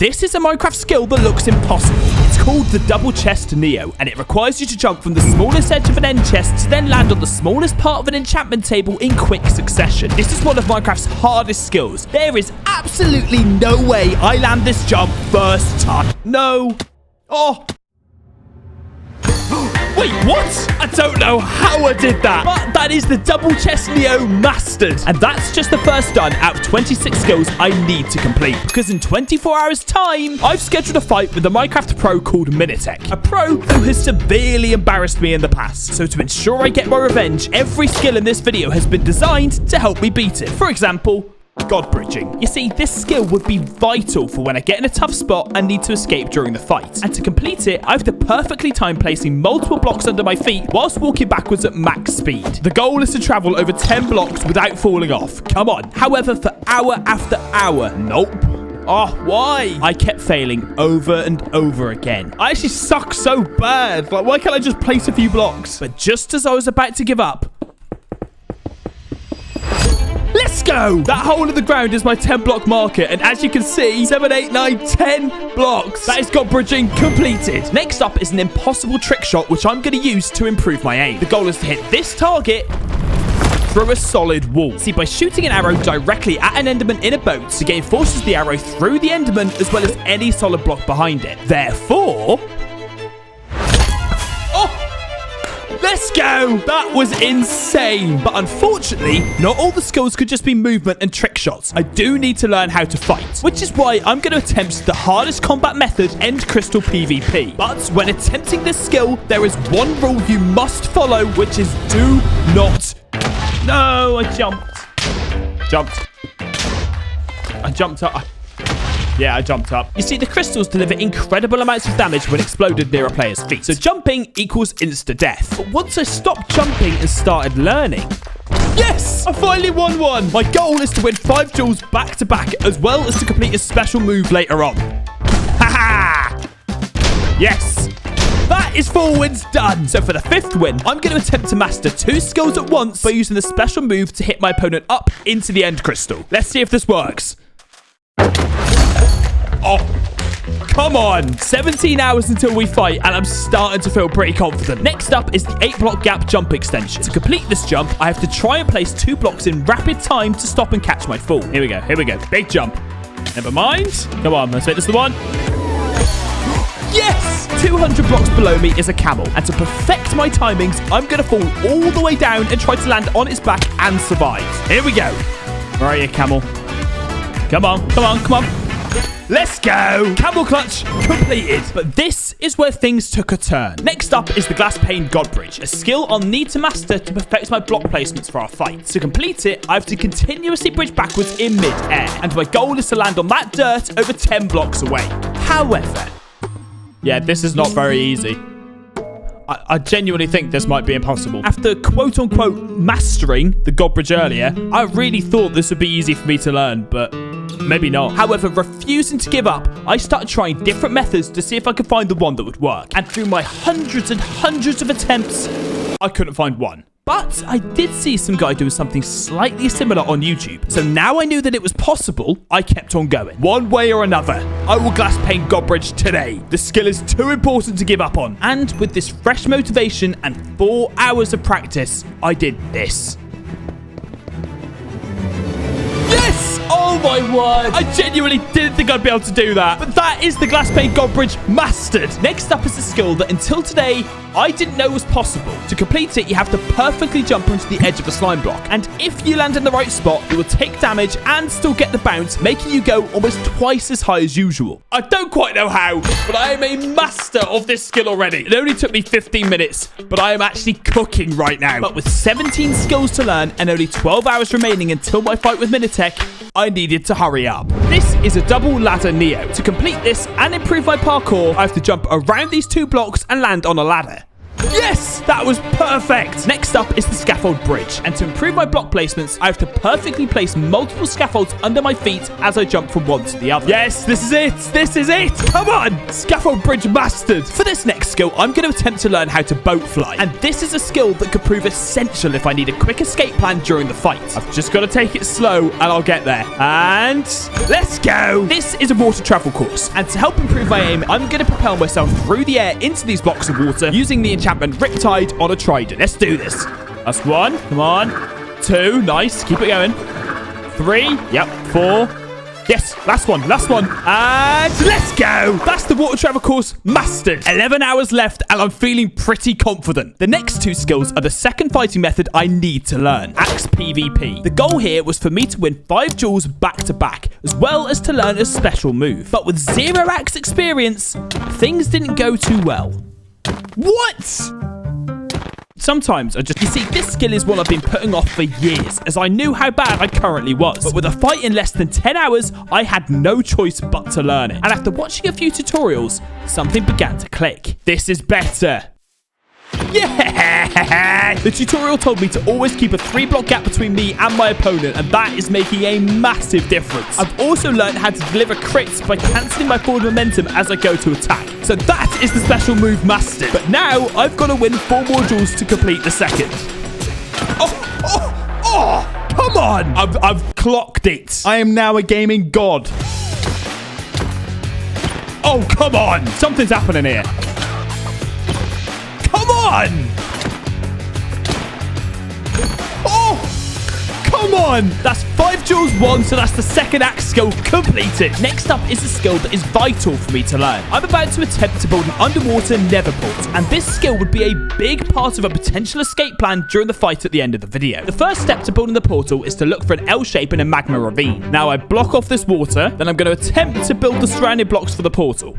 This is a Minecraft skill that looks impossible. It's called the double chest Neo, and it requires you to jump from the smallest edge of an end chest to then land on the smallest part of an enchantment table in quick succession. This is one of Minecraft's hardest skills. There is absolutely no way I land this jump first time. No. Oh. Wait, what? I don't know how I did that, but that is the double chest Neo mastered. And that's just the first done out of 26 skills I need to complete. Because in 24 hours time, I've scheduled a fight with a Minecraft pro called Minitech. A pro who has severely embarrassed me in the past. So to ensure I get my revenge, every skill in this video has been designed to help me beat it. For example, God bridging. You see, this skill would be vital for when I get in a tough spot and need to escape during the fight. And to complete it, I have to perfectly time placing multiple blocks under my feet whilst walking backwards at max speed. The goal is to travel over 10 blocks without falling off. Come on. However, for hour after hour, nope. Oh, why? I kept failing over and over again. I actually suck so bad. Like, why can't I just place a few blocks? But just as I was about to give up, let's go! That hole in the ground is my 10 block marker, and as you can see, 7, 8, 9, 10 blocks. That is God bridging completed. Next up is an impossible trick shot, which I'm going to use to improve my aim. The goal is to hit this target through a solid wall. See, by shooting an arrow directly at an enderman in a boat, the game forces the arrow through the enderman as well as any solid block behind it. Therefore, let's go! That was insane. But unfortunately, not all the skills could just be movement and trick shots. I do need to learn how to fight, which is why I'm going to attempt the hardest combat method, End Crystal PvP. But when attempting this skill, there is one rule you must follow, which is do not... No, I jumped. I jumped up. Yeah, I jumped up. You see, the crystals deliver incredible amounts of damage when exploded near a player's feet. So jumping equals insta-death. But once I stopped jumping and started learning... Yes! I finally won one! My goal is to win 5 jewels back-to-back, as well as to complete a special move later on. Ha-ha! Yes! That is 4 wins done. So for the 5th win, I'm going to attempt to master 2 skills at once by using the special move to hit my opponent up into the end crystal. Let's see if this works. Oh, come on. 17 hours until we fight, and I'm starting to feel pretty confident. Next up is the 8 block gap jump extension. To complete this jump, I have to try and place 2 blocks in rapid time to stop and catch my fall. Here we go. Big jump. Never mind. Come on, let's make this the one. Yes! 200 blocks below me is a camel, and to perfect my timings, I'm going to fall all the way down and try to land on its back and survive. Here we go. Where are you, camel? Come on. Let's go! Camel clutch completed. But this is where things took a turn. Next up is the glass pane God bridge, a skill I'll need to master to perfect my block placements for our fight. To complete it, I have to continuously bridge backwards in mid-air, and my goal is to land on that dirt over 10 blocks away. However, yeah, this is not very easy. I genuinely think this might be impossible. After quote-unquote mastering the God bridge earlier, I really thought this would be easy for me to learn, but maybe not. However, refusing to give up, I started trying different methods to see if I could find the one that would work. And through my hundreds and hundreds of attempts, I couldn't find one. But I did see some guy doing something slightly similar on YouTube. So now I knew that it was possible, I kept on going. One way or another, I will glass pane God bridge today. The skill is too important to give up on. And with this fresh motivation and 4 hours of practice, I did this. Yes! Oh my word! I genuinely didn't think I'd be able to do that. But that is the glass pane God bridge mastered. Next up is a skill that until today, I didn't know was possible. To complete it, you have to perfectly jump onto the edge of a slime block. And if you land in the right spot, you will take damage and still get the bounce, making you go almost twice as high as usual. I don't quite know how, but I am a master of this skill already. It only took me 15 minutes, but I am actually cooking right now. But with 17 skills to learn and only 12 hours remaining until my fight with Minitech, I needed to hurry up. This is a double ladder Neo. To complete this and improve my parkour, I have to jump around these 2 blocks and land on a ladder. Yes, that was perfect. Next up is the scaffold bridge. And to improve my block placements, I have to perfectly place multiple scaffolds under my feet as I jump from one to the other. Yes, this is it. This is it. Come on. Scaffold bridge mastered. For this next skill, I'm going to attempt to learn how to boat fly. And this is a skill that could prove essential if I need a quick escape plan during the fight. I've just got to take it slow and I'll get there. And let's go. This is a water travel course. And to help improve my aim, I'm going to propel myself through the air into these blocks of water using the enchantment Riptide on a trident. Let's do this. That's 1. Come on. 2. Nice. Keep it going. 3. Yep. 4. Yes. Last one. Last one. And let's go. That's the water travel course mastered. 11 hours left and I'm feeling pretty confident. The next 2 skills are the second fighting method I need to learn. Axe PvP. The goal here was for me to win 5 duels back to back, as well as to learn a special move. But with 0 axe experience, things didn't go too well. What? Sometimes you see, this skill is one I've been putting off for years, as I knew how bad I currently was. But with a fight in less than 10 hours, I had no choice but to learn it. And after watching a few tutorials, something began to click. This is better. Yeah! The tutorial told me to always keep a 3-block gap between me and my opponent, and that is making a massive difference. I've also learned how to deliver crits by cancelling my forward momentum as I go to attack. So that is the special move mastered. But now I've got to win 4 more duels to complete the second. Oh! Come on! I've clocked it. I am now a gaming god. Oh, come on! Something's happening here. Come on! Oh! Come on! That's 5 duels won, so that's the second axe skill completed. Next up is a skill that is vital for me to learn. I'm about to attempt to build an underwater nether port, and this skill would be a big part of a potential escape plan during the fight at the end of the video. The first step to building the portal is to look for an L shape in a magma ravine. Now I block off this water, then I'm going to attempt to build the surrounding blocks for the portal.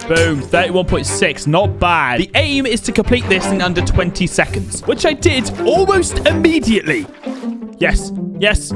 Boom, 31.6, not bad. The aim is to complete this in under 20 seconds, which I did almost immediately. Yes, yes.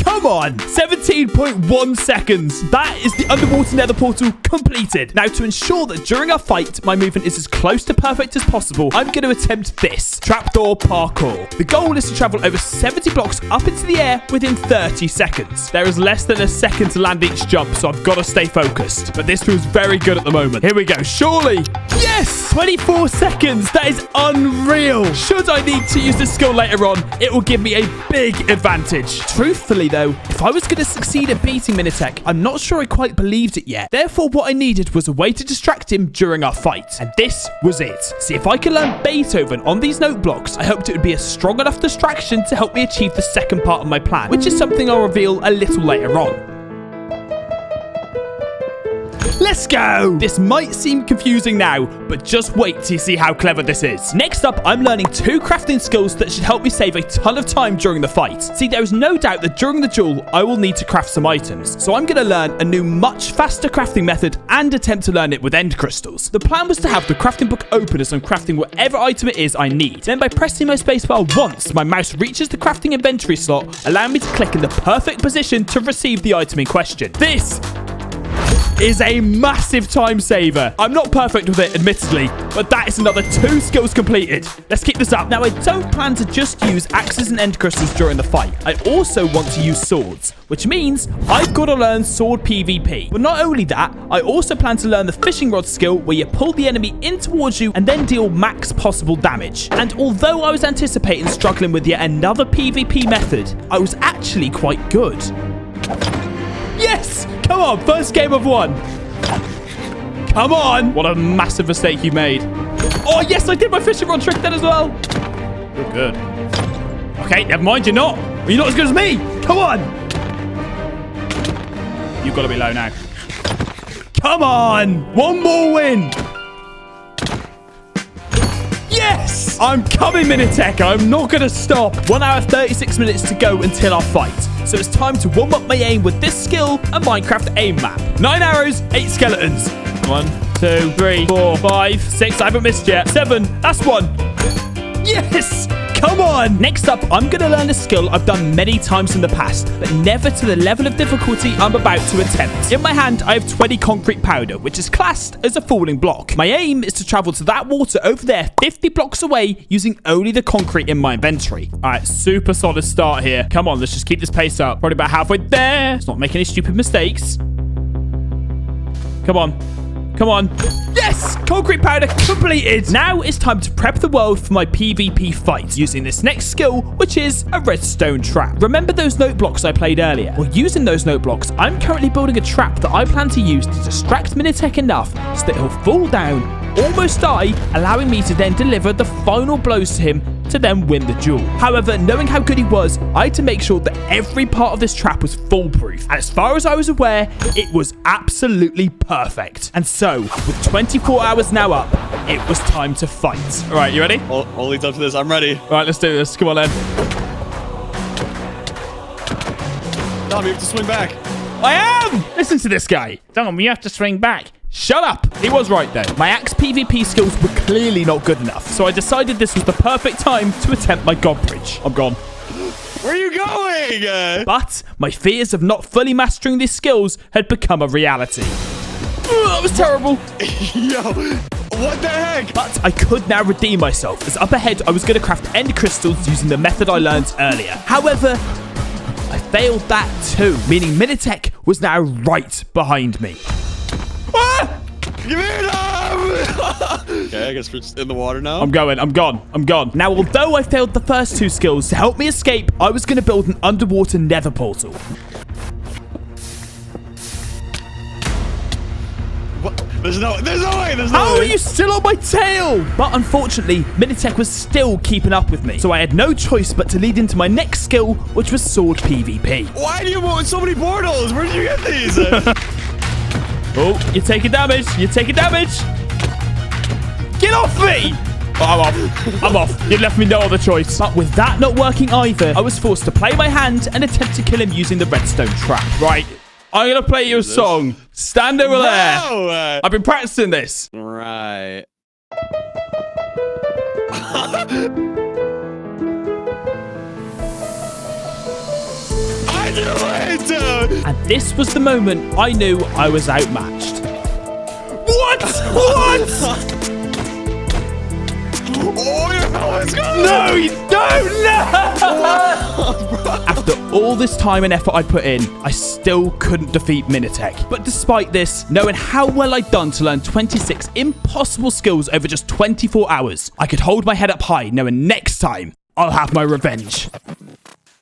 Come on, 17.1 seconds. That is the underwater nether portal completed. Now, to ensure that during our fight, my movement is as close to perfect as possible, I'm going to attempt this, trapdoor parkour. The goal is to travel over 70 blocks up into the air within 30 seconds. There is less than a second to land each jump, so I've got to stay focused. But this feels very good at the moment. Here we go, surely. Yes, 24 seconds. That is unreal. Should I need to use this skill later on, it will give me a big advantage. Truthfully, though, if I was going to succeed at beating Minitek, I'm not sure I quite believed it yet. Therefore, what I needed was a way to distract him during our fight. And this was it. See, if I could learn Beethoven on these note blocks, I hoped it would be a strong enough distraction to help me achieve the second part of my plan, which is something I'll reveal a little later on. Let's go! This might seem confusing now, but just wait till you see how clever this is. Next up, I'm learning 2 crafting skills that should help me save a ton of time during the fight. See, there is no doubt that during the duel, I will need to craft some items. So I'm going to learn a new, much faster crafting method and attempt to learn it with end crystals. The plan was to have the crafting book open as I'm crafting whatever item it is I need. Then by pressing my spacebar once, my mouse reaches the crafting inventory slot, allowing me to click in the perfect position to receive the item in question. This is a massive time saver. I'm not perfect with it, admittedly, but that is another 2 skills completed. Let's keep this up. Now, I don't plan to just use axes and end crystals during the fight. I also want to use swords, which means I've got to learn sword PvP. But not only that, I also plan to learn the fishing rod skill where you pull the enemy in towards you and then deal max possible damage. And although I was anticipating struggling with yet another PvP method, I was actually quite good. Yes! Come on, first game of 1. Come on! What a massive mistake you made. Oh, yes, I did my fishing rod trick then as well. You're good. Okay, never mind, you're not. You're not as good as me. Come on! You've got to be low now. Come on! One more win! Yes! I'm coming, Minitek. I'm not going to stop. 1 hour, 36 minutes to go until our fight. So it's time to warm up my aim with this skill and Minecraft aim map. 9 arrows, 8 skeletons. 1, 2, 3, 4, 5, 6. I haven't missed yet. 7. That's 1. Yes! come on. Next up, I'm going to learn a skill I've done many times in the past, but never to the level of difficulty I'm about to attempt. In my hand, I have 20 concrete powder, which is classed as a falling block. My aim is to travel to that water over there 50 blocks away using only the concrete in my inventory. All right, super solid start here. Come on, let's just keep this pace up. Probably about halfway there. Let's not make any stupid mistakes. Come on. Come on. Yes! Concrete powder completed. Now it's time to prep the world for my PvP fight using this next skill, which is a redstone trap. Remember those note blocks I played earlier? Well, using those note blocks, I'm currently building a trap that I plan to use to distract Minitech enough so that he'll fall down, almost die, allowing me to then deliver the final blows to him to then win the duel. However, knowing how good he was, I had to make sure that every part of this trap was foolproof. And as far as I was aware, it was absolutely perfect. And so, with 24 hours now up, it was time to fight. All right, you ready? All leads up to this. I'm ready. All right, let's do this. Come on, then. Dom, you have to swing back. I am! Listen to this guy. Dom, you have to swing back. Shut up! He was right though. My axe PvP skills were clearly not good enough, so I decided this was the perfect time to attempt my God Bridge. I'm gone. Where are you going? But my fears of not fully mastering these skills had become a reality. That was terrible. Yo, what the heck? But I could now redeem myself, as up ahead I was going to craft end crystals using the method I learned earlier. However, I failed that too, meaning Minitech was now right behind me. Ah! Give it up! Okay, I guess we're just in the water now. I'm going. I'm gone. I'm gone. Now, although I failed the first two skills, to help me escape, I was going to build an underwater nether portal. What? There's no way. How are you still on my tail? But unfortunately, Minitech was still keeping up with me, so I had no choice but to lead into my next skill, which was sword PvP. Why do you want so many portals? Where did you get these? Oh, you're taking damage. You're taking damage. Get off me! Oh, I'm off. I'm off. You left me no other choice. But with that not working either, I was forced to play my hand and attempt to kill him using the redstone trap. Right. I'm going to play you a song. Stand over there. I've been practicing this. Right. I knew it! And this was the moment I knew I was outmatched. What? What? Oh, your helmet's gone! No, you don't! No! After all this time and effort I put in, I still couldn't defeat Minitech. But despite this, knowing how well I'd done to learn 26 impossible skills over just 24 hours, I could hold my head up high knowing next time I'll have my revenge.